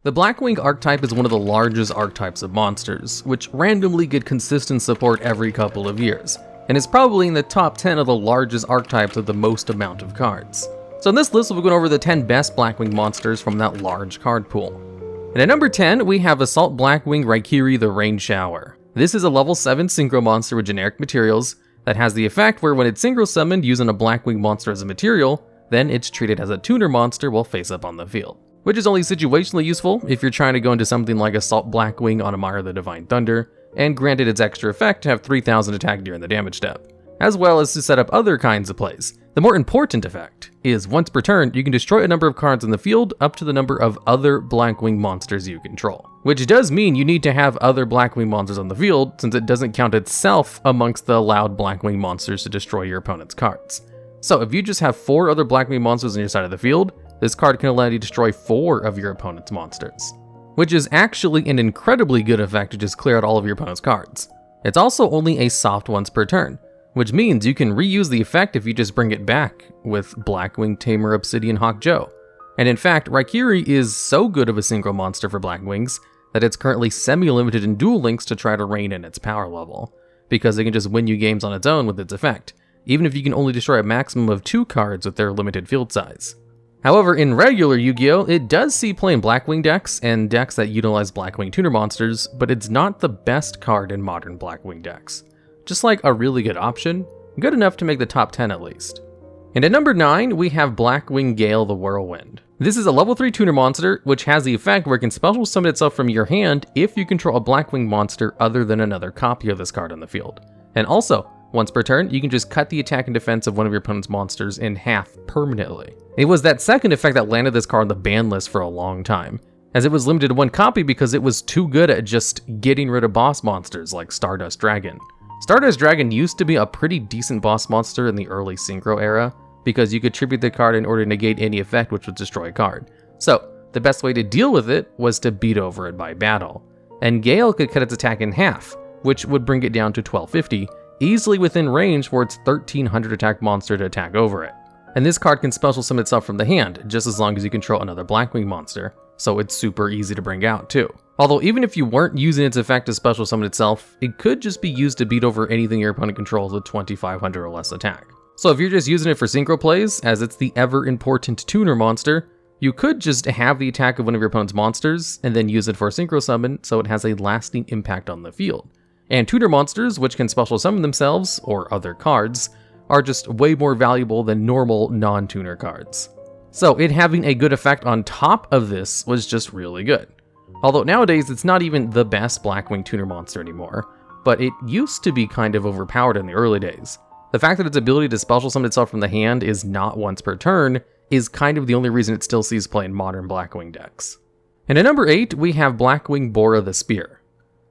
The Blackwing archetype is one of the largest archetypes of monsters, which randomly get consistent support every couple of years, and is probably in the top 10 of the largest archetypes with the most amount of cards. So in this list, we'll be going over the 10 best Blackwing monsters from that large card pool. And at number 10, we have Assault Blackwing Raikiri the Rain Shower. This is a level 7 synchro monster with generic materials that has the effect where when it's synchro summoned using a Blackwing monster as a material, then it's treated as a tuner monster while face up on the field, which is only situationally useful if you're trying to go into something like Assault Blackwing on Amara the Divine Thunder, and granted its extra effect to have 3000 attack during the damage step, as well as to set up other kinds of plays. The more important effect is once per turn, you can destroy a number of cards in the field up to the number of other Blackwing monsters you control, which does mean you need to have other Blackwing monsters on the field since it doesn't count itself amongst the allowed Blackwing monsters to destroy your opponent's cards. So if you just have 4 other Blackwing monsters on your side of the field, this card can allow you to destroy 4 of your opponent's monsters, which is actually an incredibly good effect to just clear out all of your opponent's cards. It's also only a soft once per turn, which means you can reuse the effect if you just bring it back with Blackwing Tamer Obsidian Hawk Joe. And in fact, Raikiri is so good of a synchro monster for Blackwings that it's currently semi-limited in Duel Links to try to rein in its power level, because it can just win you games on its own with its effect, even if you can only destroy a maximum of 2 cards with their limited field size. However, in regular Yu-Gi-Oh, it does see play in Blackwing decks and decks that utilize Blackwing tuner monsters, but it's not the best card in modern Blackwing decks. Just like a really good option, good enough to make the top 10 at least. And at number 9, we have Blackwing Gail the Whirlwind. This is a level 3 tuner monster, which has the effect where it can special summon itself from your hand if you control a Blackwing monster other than another copy of this card on the field. And also, once per turn, you can just cut the attack and defense of one of your opponent's monsters in half permanently. It was that second effect that landed this card on the ban list for a long time, as it was limited to 1 copy because it was too good at just getting rid of boss monsters like Stardust Dragon. Stardust Dragon used to be a pretty decent boss monster in the early Synchro era, because you could tribute the card in order to negate any effect which would destroy a card. So, the best way to deal with it was to beat over it by battle. And Gail could cut its attack in half, which would bring it down to 1250, easily within range for its 1300 attack monster to attack over it. And this card can special summon itself from the hand, just as long as you control another Blackwing monster, so it's super easy to bring out too. Although even if you weren't using its effect to special summon itself, it could just be used to beat over anything your opponent controls with 2500 or less attack. So if you're just using it for synchro plays, as it's the ever important tuner monster, you could just have the attack of one of your opponent's monsters and then use it for a synchro summon so it has a lasting impact on the field. And tuner monsters, which can special summon themselves, or other cards, are just way more valuable than normal non-tuner cards. So it having a good effect on top of this was just really good. Although nowadays it's not even the best Blackwing tuner monster anymore, but it used to be kind of overpowered in the early days. The fact that its ability to special summon itself from the hand is not once per turn is kind of the only reason it still sees play in modern Blackwing decks. And at number 8, we have Blackwing Bora the Spear.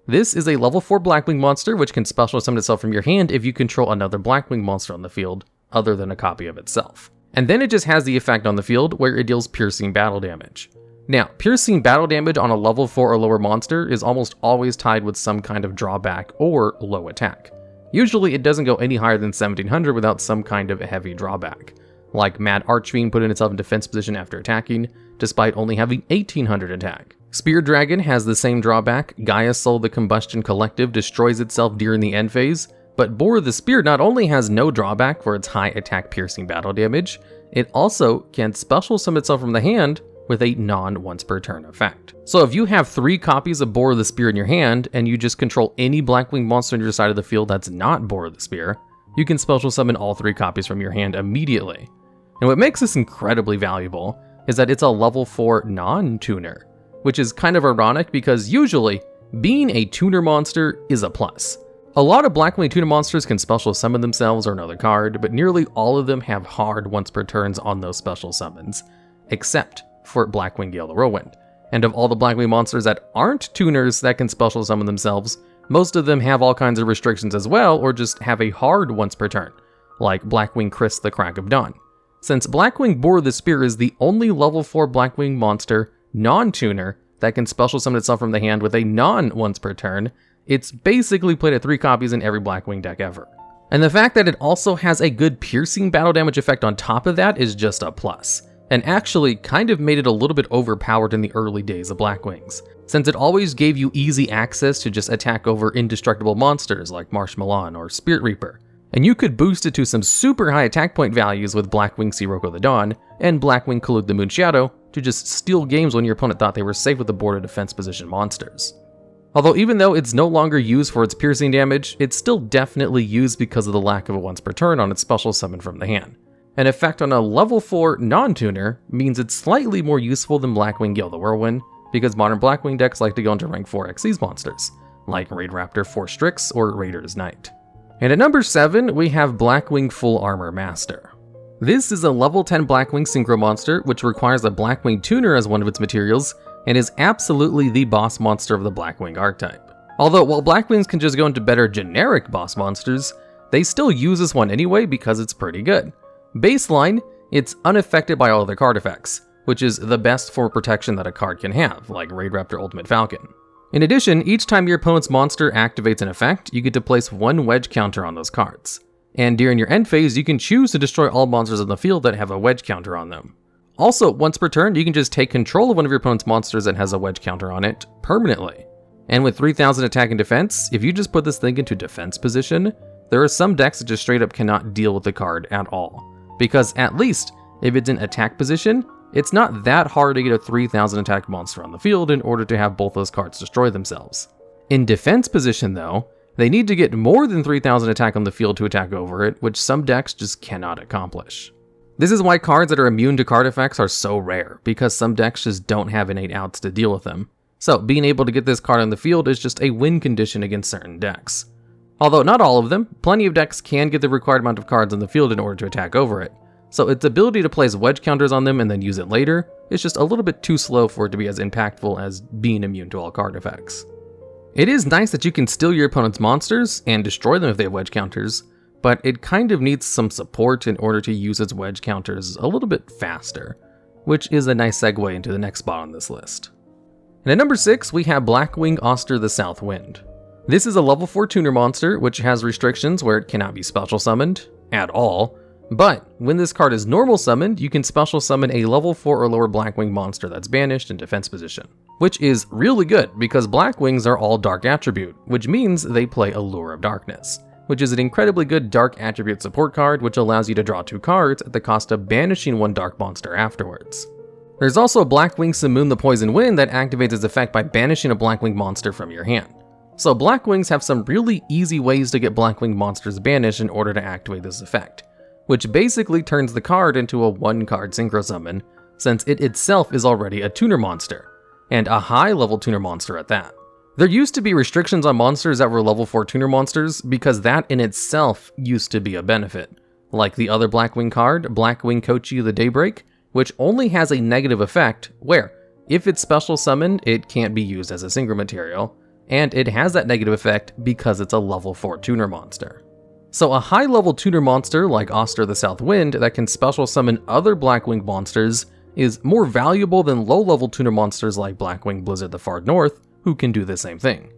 This is a level 4 Blackwing monster which can special summon itself from your hand if you control another Blackwing monster on the field, other than a copy of itself. And then it just has the effect on the field where it deals piercing battle damage. Now, piercing battle damage on a level 4 or lower monster is almost always tied with some kind of drawback or low attack. Usually it doesn't go any higher than 1700 without some kind of a heavy drawback, like Mad Archfiend putting itself in defense position after attacking, despite only having 1800 attack. Spear Dragon has the same drawback. Gaia Soul the Combustion Collective destroys itself during the end phase, but Bora the Spear not only has no drawback for its high attack piercing battle damage, it also can special summon itself from the hand with a non-once per turn effect. So if you have 3 copies of Bora the Spear in your hand, and you just control any Blackwing monster on your side of the field that's not Bora the Spear, you can special summon all 3 copies from your hand immediately. And what makes this incredibly valuable is that it's a level 4 non-tuner, which is kind of ironic because usually, being a tuner monster is a plus. A lot of Blackwing tuner monsters can special summon themselves or another card, but nearly all of them have hard once per turns on those special summons, except for Blackwing Gail the Whirlwind. And of all the Blackwing monsters that aren't tuners that can special summon themselves, most of them have all kinds of restrictions as well, or just have a hard once per turn, like Blackwing Chris the Crack of Dawn. Since Blackwing Bora the Spear is the only level 4 Blackwing monster, non-tuner, that can special summon itself from the hand with a non-once per turn, it's basically played at 3 copies in every Blackwing deck ever. And the fact that it also has a good piercing battle damage effect on top of that is just a plus. and actually kind of made it a little bit overpowered in the early days of Blackwings, since it always gave you easy access to just attack over indestructible monsters like Marshmallow or Spirit Reaper, and you could boost it to some super high attack point values with Blackwing Sirocco the Dawn and Blackwing Cloak the Moon Shadow to just steal games when your opponent thought they were safe with the border defense position monsters. Although even though it's no longer used for its piercing damage, it's still definitely used because of the lack of a once per turn on its special summon from the hand. An effect on a level 4 non-tuner means it's slightly more useful than Blackwing Gail the Whirlwind, because modern Blackwing decks like to go into rank 4 Xyz monsters, like Raid Raptor 4 Strix or Raider's Knight. And at number 7, we have Blackwing Full Armor Master. This is a level 10 Blackwing synchro monster which requires a Blackwing tuner as one of its materials, and is absolutely the boss monster of the Blackwing archetype. Although while Blackwings can just go into better generic boss monsters, they still use this one anyway because it's pretty good. Baseline, it's unaffected by all other card effects, which is the best form of protection that a card can have, like Raid Raptor Ultimate Falcon. In addition, each time your opponent's monster activates an effect, you get to place one wedge counter on those cards. And during your end phase, you can choose to destroy all monsters on the field that have a wedge counter on them. Also, once per turn, you can just take control of one of your opponent's monsters that has a wedge counter on it permanently. And with 3000 attack and defense, if you just put this thing into defense position, there are some decks that just straight up cannot deal with the card at all. Because at least, if it's in attack position, it's not that hard to get a 3000 attack monster on the field in order to have both those cards destroy themselves. In defense position though, they need to get more than 3000 attack on the field to attack over it, which some decks just cannot accomplish. This is why cards that are immune to card effects are so rare, because some decks just don't have innate outs to deal with them. So being able to get this card on the field is just a win condition against certain decks. Although not all of them, plenty of decks can get the required amount of cards on the field in order to attack over it. So its ability to place wedge counters on them and then use it later is just a little bit too slow for it to be as impactful as being immune to all card effects. It is nice that you can steal your opponent's monsters and destroy them if they have wedge counters, but it kind of needs some support in order to use its wedge counters a little bit faster, which is a nice segue into the next spot on this list. And at number 6, we have Blackwing Auster the Southwind. This is a level 4 tuner monster which has restrictions where it cannot be special summoned at all, but when this card is normal summoned, you can special summon a level 4 or lower Blackwing monster that's banished in defense position, which is really good because Blackwings are all dark attribute, which means they play Allure of Darkness, which is an incredibly good dark attribute support card which allows you to draw 2 cards at the cost of banishing 1 dark monster afterwards. There's also Blackwing Simoon the Poison Wind that activates its effect by banishing a Blackwing monster from your hand. So Blackwings have some really easy ways to get Blackwing monsters banished in order to activate this effect, which basically turns the card into a 1-card synchro summon, since it itself is already a tuner monster, and a high-level tuner monster at that. There used to be restrictions on monsters that were level 4 tuner monsters because that in itself used to be a benefit, like the other Blackwing card, Blackwing Kochi the Daybreak, which only has a negative effect where, if it's special summoned, it can't be used as a synchro material, and it has that negative effect because it's a level 4 tuner monster. So a high-level tuner monster like Auster the Southwind that can special summon other Blackwing monsters is more valuable than low-level tuner monsters like Blackwing Blizzard the Far North, who can do the same thing.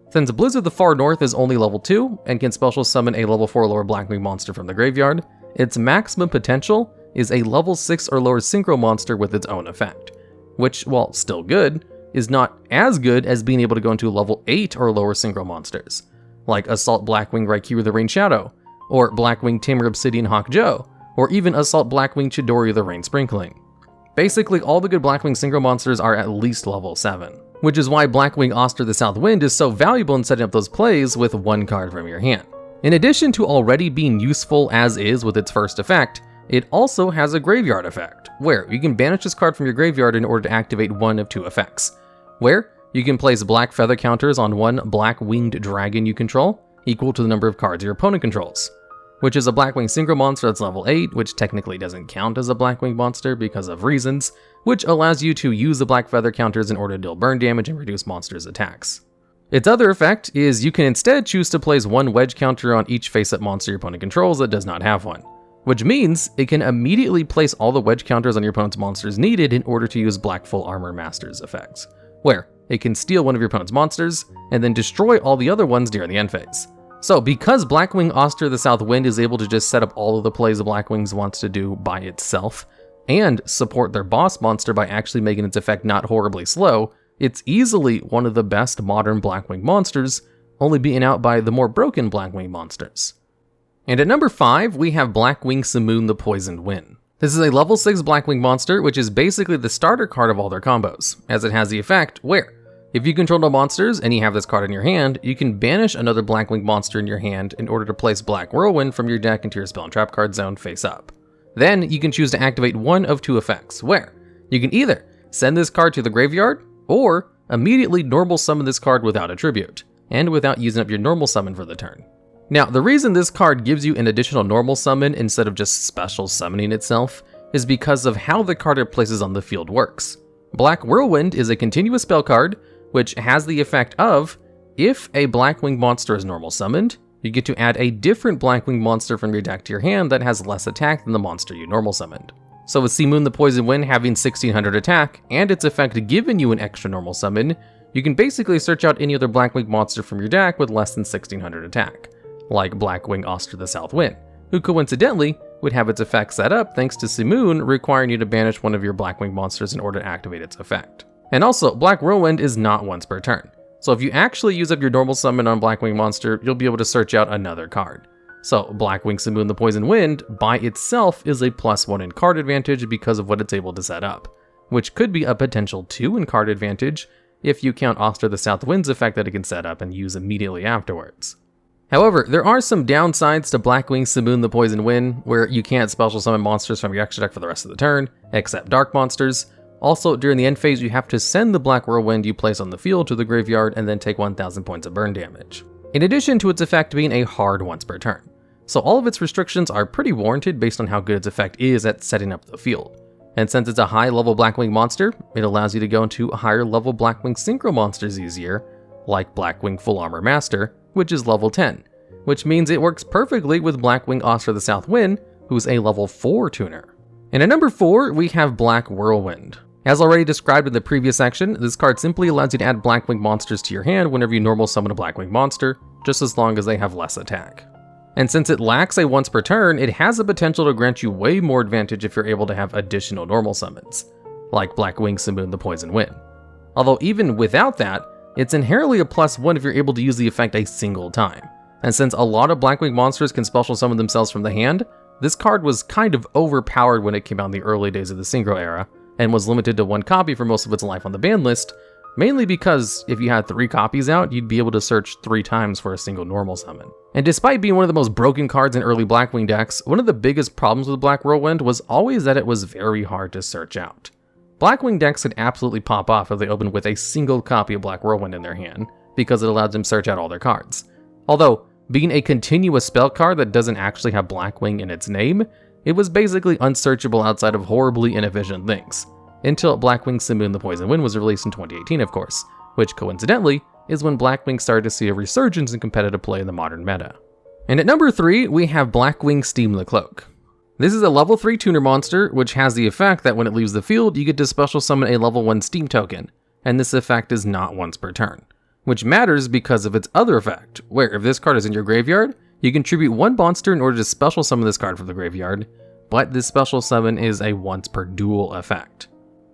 Since Blizzard the Far North is only level 2 and can special summon a level 4 or lower Blackwing monster from the graveyard, its maximum potential is a level 6 or lower synchro monster with its own effect, which, while still good, is not as good as being able to go into level 8 or lower synchro monsters, like Assault Blackwing Raikiri the Rain Shadow, or Blackwing Tamer Obsidian Hawk Joe, or even Assault Blackwing Chidori the Rain Sprinkling. Basically, all the good Blackwing synchro monsters are at least level 7, which is why Blackwing Auster the Southwind is so valuable in setting up those plays with 1 card from your hand. In addition to already being useful as is with its first effect, it also has a graveyard effect, where you can banish this card from your graveyard in order to activate one of 2 effects, where you can place black feather counters on 1 black winged dragon you control, equal to the number of cards your opponent controls, which is a Blackwing synchro monster that's level 8, which technically doesn't count as a Blackwing monster because of reasons, which allows you to use the black feather counters in order to deal burn damage and reduce monsters' attacks. Its other effect is you can instead choose to place 1 wedge counter on each face-up monster your opponent controls that does not have one, which means it can immediately place all the wedge counters on your opponent's monsters needed in order to use Black Full Armor Master's effects, where it can steal one of your opponent's monsters and then destroy all the other ones during the end phase. So because Blackwing Auster the Southwind is able to just set up all of the plays the Blackwings wants to do by itself, and support their boss monster by actually making its effect not horribly slow, it's easily one of the best modern Blackwing monsters, only beaten out by the more broken Blackwing monsters. And at number 5, we have Blackwing Simoon the Poisoned Wind. This is a level 6 Blackwing monster, which is basically the starter card of all their combos, as it has the effect where, if you control no monsters and you have this card in your hand, you can banish another Blackwing monster in your hand in order to place Black Whirlwind from your deck into your spell and trap card zone face up. Then you can choose to activate one of two effects, where you can either send this card to the graveyard, or immediately normal summon this card without a tribute, and without using up your normal summon for the turn. Now, the reason this card gives you an additional normal summon instead of just special summoning itself is because of how the card it places on the field works. Black Whirlwind is a continuous spell card, which has the effect of, if a Blackwing monster is normal summoned, you get to add a different Blackwing monster from your deck to your hand that has less attack than the monster you normal summoned. So with Simoon the Poisoned Wind having 1600 attack, and its effect giving you an extra normal summon, you can basically search out any other Blackwing monster from your deck with less than 1600 attack, like Blackwing Auster the Southwind, who coincidentally would have its effect set up thanks to Simoon requiring you to banish one of your Blackwing monsters in order to activate its effect. And also, Black Whirlwind is not once per turn, so if you actually use up your normal summon on Blackwing monster, you'll be able to search out another card. So Blackwing Simoon the Poisoned Wind by itself is a +1 in card advantage because of what it's able to set up, which could be a potential 2 in card advantage if you count Auster the Southwind's effect that it can set up and use immediately afterwards. However, there are some downsides to Blackwing Simoon the Poisoned Wind, where you can't special summon monsters from your extra deck for the rest of the turn, except dark monsters. Also, during the end phase, you have to send the Black Whirlwind you place on the field to the graveyard and then take 1000 points of burn damage, in addition to its effect being a hard once per turn. So all of its restrictions are pretty warranted based on how good its effect is at setting up the field. And since it's a high level Blackwing monster, it allows you to go into higher level Blackwing synchro monsters easier, like Blackwing Full Armor Master, which is level 10, which means it works perfectly with Blackwing Auster the Southwind, who's a level 4 tuner. And at number 4, we have Black Whirlwind. As already described in the previous section, this card simply allows you to add Blackwing monsters to your hand whenever you normal summon a Blackwing monster, just as long as they have less attack. And since it lacks a once per turn, it has the potential to grant you way more advantage if you're able to have additional normal summons, like Blackwing Simoon the Poisoned Wind. Although even without that, it's inherently a +1 if you're able to use the effect a single time. And since a lot of Blackwing monsters can special summon themselves from the hand, this card was kind of overpowered when it came out in the early days of the Synchro era, and was limited to 1 copy for most of its life on the ban list, mainly because if you had 3 copies out, you'd be able to search 3 times for a single normal summon. And despite being one of the most broken cards in early Blackwing decks, one of the biggest problems with Black Whirlwind was always that it was very hard to search out. Blackwing decks could absolutely pop off if they opened with a single copy of Black Whirlwind in their hand, because it allowed them to search out all their cards. Although, being a continuous spell card that doesn't actually have Blackwing in its name, it was basically unsearchable outside of horribly inefficient things. Until Blackwing Simoon the Poisoned Wind was released in 2018, of course, which coincidentally is when Blackwing started to see a resurgence in competitive play in the modern meta. And at number 3, we have Blackwing Steam the Cloak. This is a level 3 tuner monster, which has the effect that when it leaves the field, you get to special summon a level 1 Steam token, and this effect is not once per turn, which matters because of its other effect, where if this card is in your graveyard, you contribute 1 monster in order to special summon this card from the graveyard, but this special summon is a once per duel effect.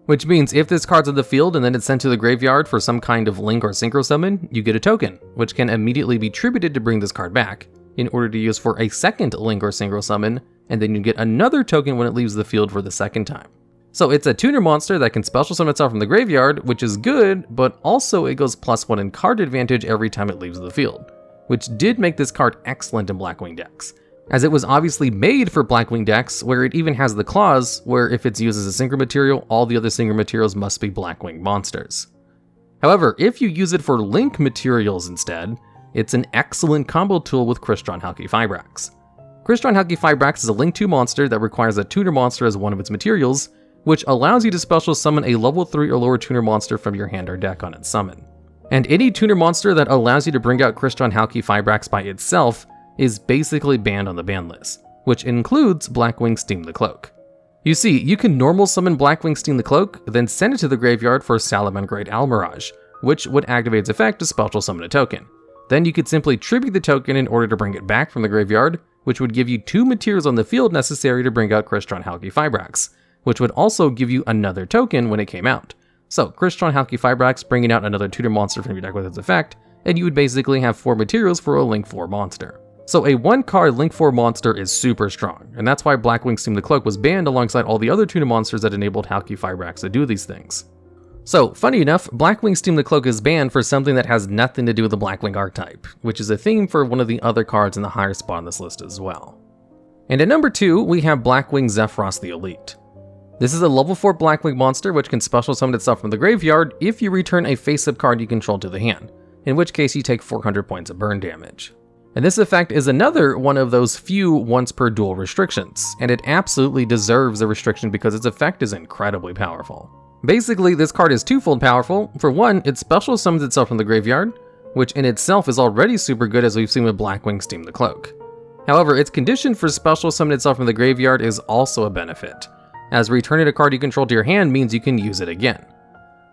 Which means if this card's in the field and then it's sent to the graveyard for some kind of link or synchro summon, you get a token, which can immediately be tributed to bring this card back, in order to use for a second link or synchro summon, and then you get another token when it leaves the field for the second time. So it's a tuner monster that can special summon itself from the graveyard, which is good, but also it goes +1 in card advantage every time it leaves the field, which did make this card excellent in Blackwing decks, as it was obviously made for Blackwing decks where it even has the clause where if it's used as a synchro material, all the other synchro materials must be Blackwing monsters. However, if you use it for link materials instead, it's an excellent combo tool with Crystron Halki Fibrax. Crystron Halki Fibrax is a link 2 monster that requires a tuner monster as one of its materials, which allows you to special summon a level 3 or lower tuner monster from your hand or deck on its summon. And any tuner monster that allows you to bring out Crystron Halki Fibrax by itself is basically banned on the ban list, which includes Blackwing Steam the Cloak. You see, you can normal summon Blackwing Steam the Cloak, then send it to the graveyard for Salamangreat Almirage, which would activate its effect to special summon a token. Then you could simply tribute the token in order to bring it back from the graveyard, which would give you 2 materials on the field necessary to bring out Crystron Halki Fibrax, which would also give you another token when it came out. So, Crystron Halqifibrax bringing out another tutor monster from your deck with its effect, and you would basically have 4 materials for a Link 4 monster. So a 1-card Link 4 monster is super strong, and that's why Blackwing Steam the Cloak was banned alongside all the other tutor monsters that enabled Halqifibrax to do these things. So, funny enough, Blackwing Steam the Cloak is banned for something that has nothing to do with the Blackwing archetype, which is a theme for one of the other cards in the higher spot on this list as well. And at number 2, we have Blackwing Zephyros the Elite. This is a level 4 Blackwing monster which can special summon itself from the graveyard if you return a face-up card you control to the hand, in which case you take 400 points of burn damage. And this effect is another one of those few once per duel restrictions, and it absolutely deserves a restriction because its effect is incredibly powerful. Basically, this card is twofold powerful. For one, it special summons itself from the graveyard, which in itself is already super good as we've seen with Blackwing Steam the Cloak. However, its condition for special summon itself from the graveyard is also a benefit, as returning a card you control to your hand means you can use it again.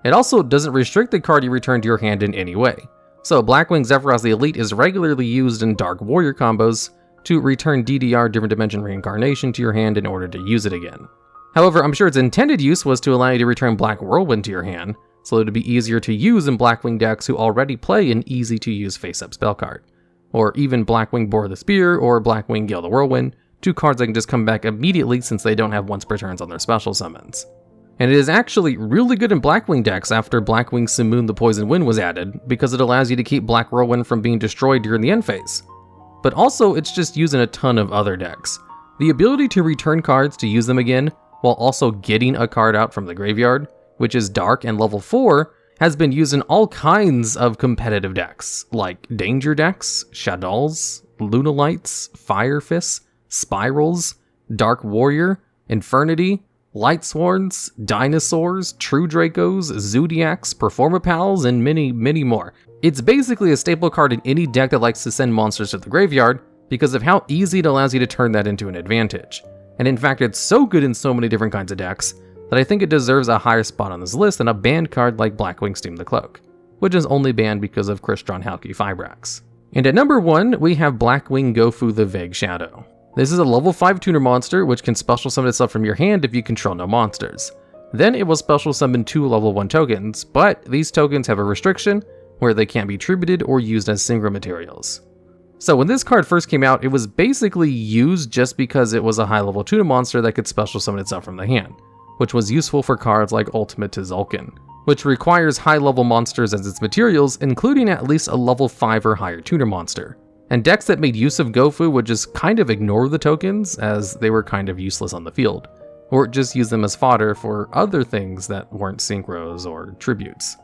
It also doesn't restrict the card you return to your hand in any way. So Blackwing Zephyros the Elite is regularly used in Dark Warrior combos to return DDR Different Dimension Reincarnation to your hand in order to use it again. However, I'm sure its intended use was to allow you to return Black Whirlwind to your hand, so it would be easier to use in Blackwing decks who already play an easy-to-use face-up spell card. Or even Blackwing Bora the Spear or Blackwing Gail the Whirlwind, 2 cards that can just come back immediately since they don't have once per turns on their special summons. And it is actually really good in Blackwing decks after Blackwing Simoon the Poison Wind was added, because it allows you to keep Black Whirlwind from being destroyed during the end phase. But also, it's just used in a ton of other decks. The ability to return cards to use them again, while also getting a card out from the graveyard, which is dark and level 4, has been used in all kinds of competitive decks, like Danger decks, Shaddolls, Lunalights, Fire Fists, Spirals, Dark Warrior, Infernity, Light Swords, Dinosaurs, True Dracos, Zodiacs, Performapals, and many, many more. It's basically a staple card in any deck that likes to send monsters to the graveyard because of how easy it allows you to turn that into an advantage. And in fact, it's so good in so many different kinds of decks that I think it deserves a higher spot on this list than a banned card like Blackwing Steam the Cloak, which is only banned because of Crystron Halqifibrax. And at number 1, we have Blackwing Gofu the Vague Shadow. This is a level 5 tuner monster which can special summon itself from your hand if you control no monsters. Then it will special summon 2 level 1 tokens, but these tokens have a restriction where they can't be tributed or used as single materials. So when this card first came out, it was basically used just because it was a high level tuner monster that could special summon itself from the hand, which was useful for cards like Ultimate Tzolk'in, which requires high level monsters as its materials, including at least a level 5 or higher tuner monster. And decks that made use of Gofu would just kind of ignore the tokens as they were kind of useless on the field, or just use them as fodder for other things that weren't synchros or tributes.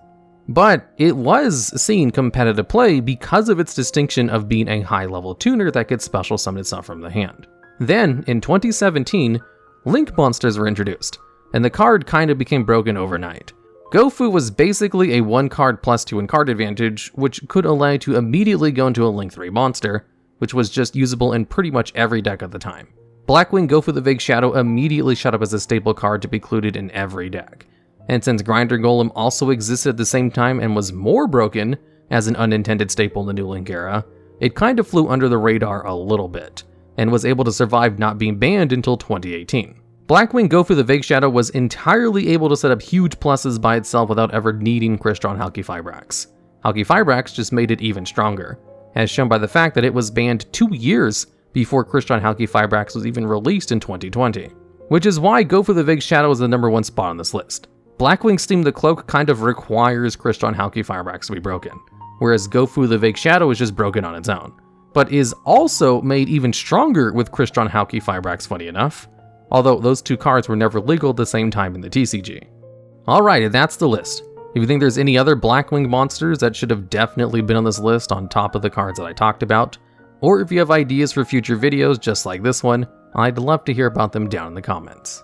But it was seen competitive play because of its distinction of being a high-level tuner that could special summon itself from the hand. Then, in 2017, Link monsters were introduced, and the card kind of became broken overnight. Gofu was basically a 1-card plus 2 in card advantage, which could allow you to immediately go into a Link 3 monster, which was just usable in pretty much every deck at the time. Blackwing Gofu the Vague Shadow immediately shot up as a staple card to be included in every deck. And since Grinder Golem also existed at the same time and was more broken as an unintended staple in the New Link era, it kind of flew under the radar a little bit, and was able to survive not being banned until 2018. Blackwing Gofu the Vague Shadow was entirely able to set up huge pluses by itself without ever needing Crystron Halqifibrax. Halqifibrax just made it even stronger, as shown by the fact that it was banned 2 years before Crystron Halqifibrax was even released in 2020. Which is why Gofu the Vague Shadow is the number 1 spot on this list. Blackwing Steam the Cloak kind of requires Crystron Halqifibrax to be broken, whereas Gofu the Vague Shadow is just broken on its own, but is also made even stronger with Crystron Halqifibrax, funny enough, although those 2 cards were never legal at the same time in the TCG. Alright, that's the list. If you think there's any other Blackwing monsters that should have definitely been on this list on top of the cards that I talked about, or if you have ideas for future videos just like this one, I'd love to hear about them down in the comments.